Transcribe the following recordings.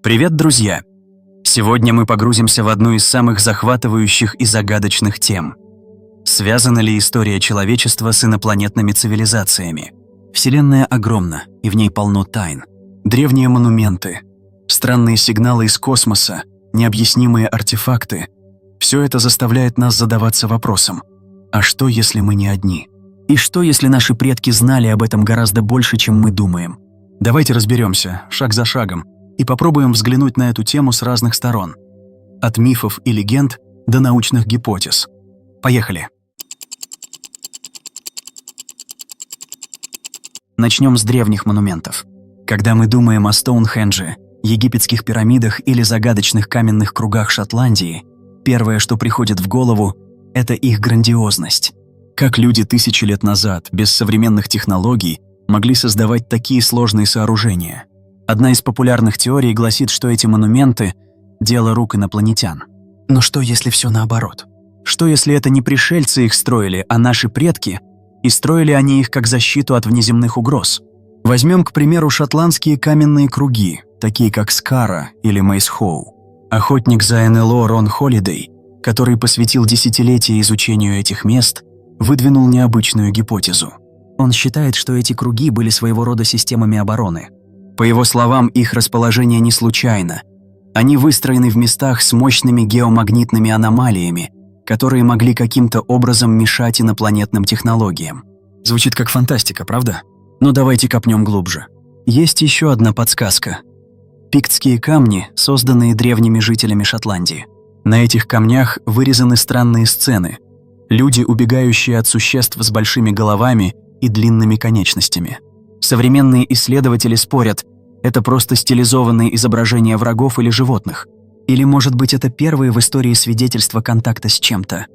Привет, друзья! Сегодня мы погрузимся в одну из самых захватывающих и загадочных тем. Связана ли история человечества с инопланетными цивилизациями? Вселенная огромна, и в ней полно тайн. Древние монументы, странные сигналы из космоса, необъяснимые артефакты – все это заставляет нас задаваться вопросом: а что, если мы не одни? И что, если наши предки знали об этом гораздо больше, чем мы думаем? Давайте разберемся, шаг за шагом, и попробуем взглянуть на эту тему с разных сторон. От мифов и легенд до научных гипотез. Поехали! Начнем с древних монументов. Когда мы думаем о Стоунхендже, египетских пирамидах или загадочных каменных кругах Шотландии, первое, что приходит в голову, это их грандиозность. Как люди тысячи лет назад, без современных технологий, могли создавать такие сложные сооружения? Одна из популярных теорий гласит, что эти монументы – дело рук инопланетян. Но что, если все наоборот? Что, если это не пришельцы их строили, а наши предки, и строили они их как защиту от внеземных угроз? Возьмем, к примеру, шотландские каменные круги, такие как Скара или Мейсхоу. Охотник за НЛО Рон Холидей, который посвятил десятилетия изучению этих мест, выдвинул необычную гипотезу. Он считает, что эти круги были своего рода системами обороны. По его словам, их расположение не случайно. Они выстроены в местах с мощными геомагнитными аномалиями, которые могли каким-то образом мешать инопланетным технологиям. Звучит как фантастика, правда? Но давайте копнем глубже. Есть еще одна подсказка. Пиктские камни, созданные древними жителями Шотландии. На этих камнях вырезаны странные сцены. Люди, убегающие от существ с большими головами и длинными конечностями. Современные исследователи спорят, это просто стилизованные изображения врагов или животных. Или, может быть, это первые в истории свидетельства контакта с чем-то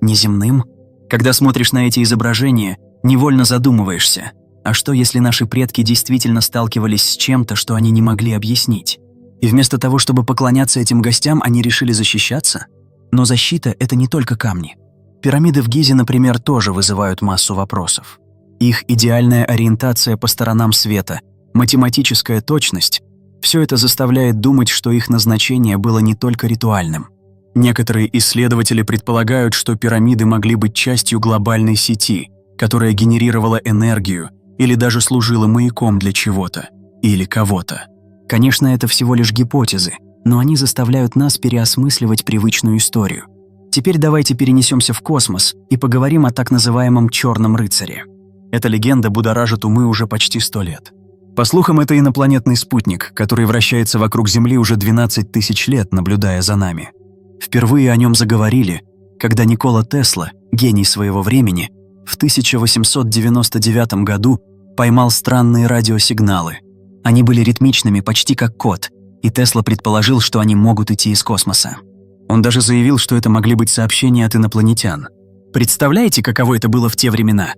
неземным? Когда смотришь на эти изображения, невольно задумываешься, а что, если наши предки действительно сталкивались с чем-то, что они не могли объяснить? И вместо того, чтобы поклоняться этим гостям, они решили защищаться? Но защита – это не только камни. Пирамиды в Гизе, например, тоже вызывают массу вопросов. Их идеальная ориентация по сторонам света, математическая точность – все это заставляет думать, что их назначение было не только ритуальным. Некоторые исследователи предполагают, что пирамиды могли быть частью глобальной сети, которая генерировала энергию или даже служила маяком для чего-то или кого-то. Конечно, это всего лишь гипотезы, но они заставляют нас переосмысливать привычную историю. Теперь давайте перенесемся в космос и поговорим о так называемом «Черном рыцаре». Эта легенда будоражит умы уже почти 100 лет. По слухам, это инопланетный спутник, который вращается вокруг Земли уже 12 тысяч лет, наблюдая за нами. Впервые о нем заговорили, когда Никола Тесла, гений своего времени, в 1899 году поймал странные радиосигналы. Они были ритмичными, почти как код, и Тесла предположил, что они могут идти из космоса. Он даже заявил, что это могли быть сообщения от инопланетян. Представляете, каково это было в те времена?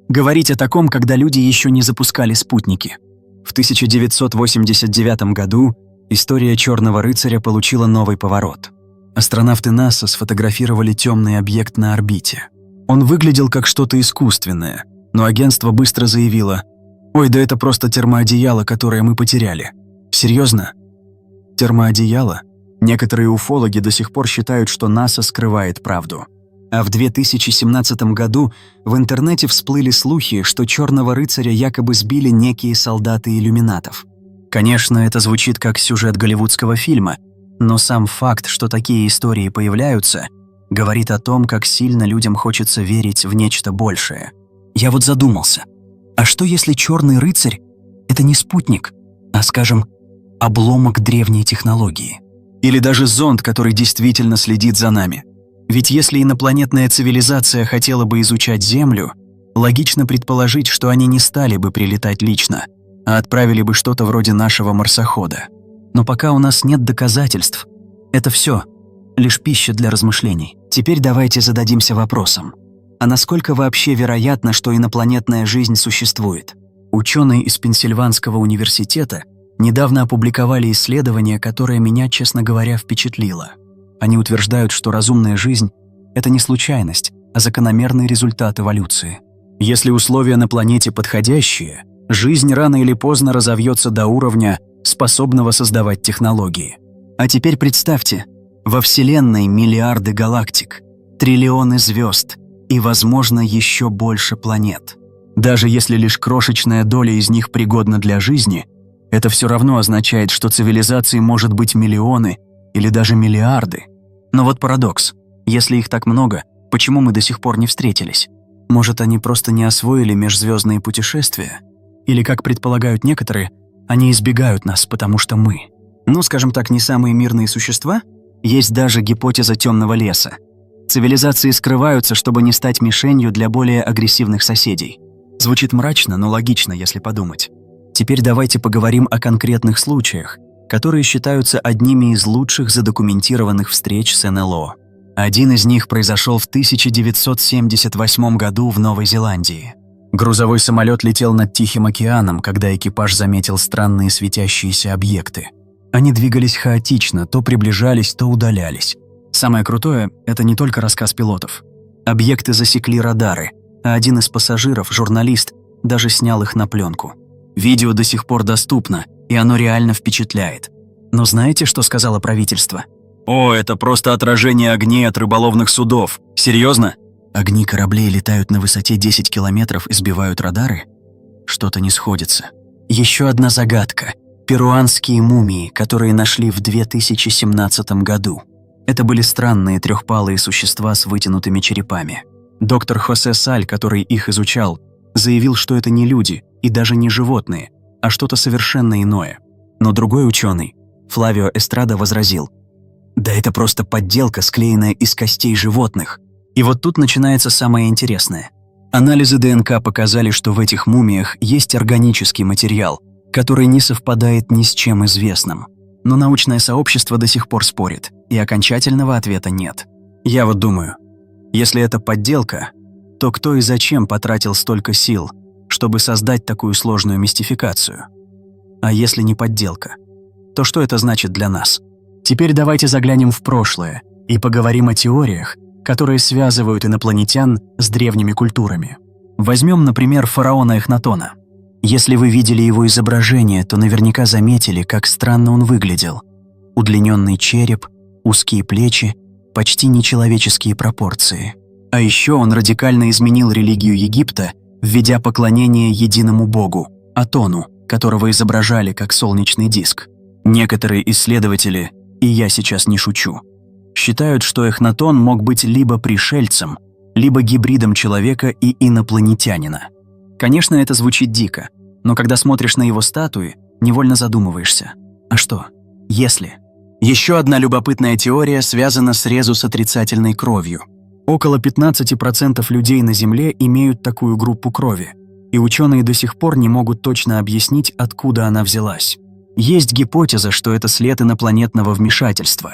Говорить о таком, когда люди еще не запускали спутники. В 1989 году история Черного рыцаря получила новый поворот. Астронавты НАСА сфотографировали темный объект на орбите. Он выглядел как что-то искусственное, но агентство быстро заявило: «Ой, да это просто термоодеяло, которое мы потеряли». Серьезно? Термоодеяло? Некоторые уфологи до сих пор считают, что НАСА скрывает правду. А в 2017 году в интернете всплыли слухи, что Черного рыцаря якобы сбили некие солдаты иллюминатов. Конечно, это звучит как сюжет голливудского фильма, но сам факт, что такие истории появляются, говорит о том, как сильно людям хочется верить в нечто большее. Я вот задумался, а что если Черный рыцарь – это не спутник, а, скажем, обломок древней технологии? Или даже зонд, который действительно следит за нами? Ведь если инопланетная цивилизация хотела бы изучать Землю, логично предположить, что они не стали бы прилетать лично, а отправили бы что-то вроде нашего марсохода. Но пока у нас нет доказательств, это все лишь пища для размышлений. Теперь давайте зададимся вопросом: а насколько вообще вероятно, что инопланетная жизнь существует? Ученые из Пенсильванского университета недавно опубликовали исследование, которое меня, честно говоря, впечатлило. Они утверждают, что разумная жизнь – это не случайность, а закономерный результат эволюции. Если условия на планете подходящие, жизнь рано или поздно разовьется до уровня, способного создавать технологии. А теперь представьте, во Вселенной миллиарды галактик, триллионы звезд и, возможно, еще больше планет. Даже если лишь крошечная доля из них пригодна для жизни, это все равно означает, что цивилизаций может быть миллионы или даже миллиарды. Но вот парадокс. Если их так много, почему мы до сих пор не встретились? Может, они просто не освоили межзвездные путешествия? Или, как предполагают некоторые, они избегают нас, потому что мы, скажем так, не самые мирные существа? Есть даже гипотеза темного леса. Цивилизации скрываются, чтобы не стать мишенью для более агрессивных соседей. Звучит мрачно, но логично, если подумать. Теперь давайте поговорим о конкретных случаях, которые считаются одними из лучших задокументированных встреч с НЛО. Один из них произошел в 1978 году в Новой Зеландии. Грузовой самолет летел над Тихим океаном, когда экипаж заметил странные светящиеся объекты. Они двигались хаотично, то приближались, то удалялись. Самое крутое – это не только рассказ пилотов. Объекты засекли радары, а один из пассажиров, журналист, даже снял их на пленку. Видео до сих пор доступно, и оно реально впечатляет. Но знаете, что сказало правительство? «О, это просто отражение огней от рыболовных судов. Серьезно? Огни кораблей летают на высоте 10 километров и сбивают радары? Что-то не сходится. Еще одна загадка. Перуанские мумии, которые нашли в 2017 году. Это были странные трехпалые существа с вытянутыми черепами. Доктор Хосе Саль, который их изучал, заявил, что это не люди и даже не животные, а что-то совершенно иное. Но другой ученый, Флавио Эстрада, возразил: «Да это просто подделка, склеенная из костей животных». И вот тут начинается самое интересное. Анализы ДНК показали, что в этих мумиях есть органический материал, который не совпадает ни с чем известным. Но научное сообщество до сих пор спорит, и окончательного ответа нет. Я вот думаю, если это подделка, то кто и зачем потратил столько сил, чтобы создать такую сложную мистификацию? А если не подделка, то что это значит для нас? Теперь давайте заглянем в прошлое и поговорим о теориях, которые связывают инопланетян с древними культурами. Возьмем, например, фараона Эхнатона. Если вы видели его изображение, то наверняка заметили, как странно он выглядел. Удлиненный череп, узкие плечи, почти нечеловеческие пропорции. А еще он радикально изменил религию Египта, введя поклонение единому богу – Атону, которого изображали как солнечный диск. Некоторые исследователи, и я сейчас не шучу, считают, что Эхнатон мог быть либо пришельцем, либо гибридом человека и инопланетянина. Конечно, это звучит дико, но когда смотришь на его статуи, невольно задумываешься. А что, если? Еще одна любопытная теория связана с резус-отрицательной кровью. Около 15% людей на Земле имеют такую группу крови, и ученые до сих пор не могут точно объяснить, откуда она взялась. Есть гипотеза, что это след инопланетного вмешательства.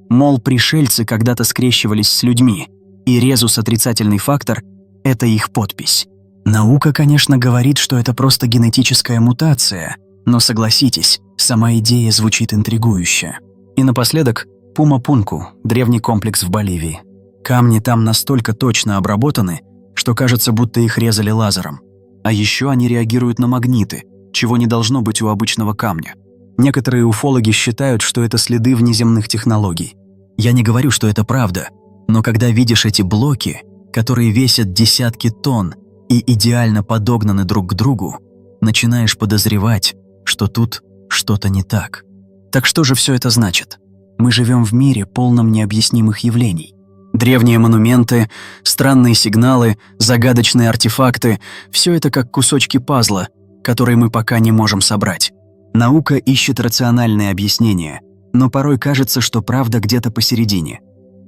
Мол, пришельцы когда-то скрещивались с людьми, и резус-отрицательный фактор – это их подпись. Наука, конечно, говорит, что это просто генетическая мутация, но согласитесь, сама идея звучит интригующе. И напоследок – Пума-Пунку, древний комплекс в Боливии. Камни там настолько точно обработаны, что кажется, будто их резали лазером. А еще они реагируют на магниты, чего не должно быть у обычного камня. Некоторые уфологи считают, что это следы внеземных технологий. Я не говорю, что это правда, но когда видишь эти блоки, которые весят десятки тонн и идеально подогнаны друг к другу, начинаешь подозревать, что тут что-то не так. Так что же все это значит? Мы живем в мире, полном необъяснимых явлений. Древние монументы, странные сигналы, загадочные артефакты – все это как кусочки пазла, которые мы пока не можем собрать. Наука ищет рациональные объяснения, но порой кажется, что правда где-то посередине,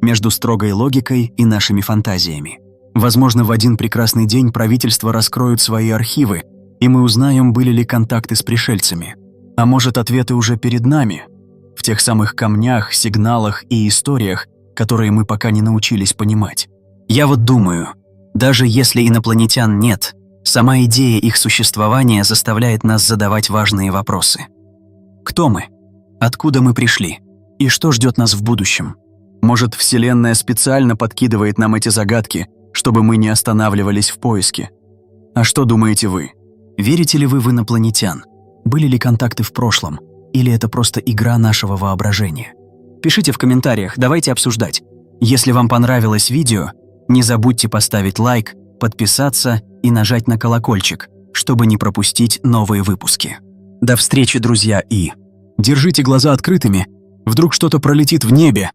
между строгой логикой и нашими фантазиями. Возможно, в один прекрасный день правительства раскроют свои архивы, и мы узнаем, были ли контакты с пришельцами. А может, ответы уже перед нами, в тех самых камнях, сигналах и историях, которые мы пока не научились понимать. Я вот думаю, даже если инопланетян нет, сама идея их существования заставляет нас задавать важные вопросы. Кто мы? Откуда мы пришли? И что ждет нас в будущем? Может, Вселенная специально подкидывает нам эти загадки, чтобы мы не останавливались в поиске? А что думаете вы? Верите ли вы в инопланетян? Были ли контакты в прошлом? или это просто игра нашего воображения? Пишите в комментариях, давайте обсуждать. Если вам понравилось видео, не забудьте поставить лайк, подписаться и нажать на колокольчик, чтобы не пропустить новые выпуски. До встречи, друзья, и держите глаза открытыми, вдруг что-то пролетит в небе,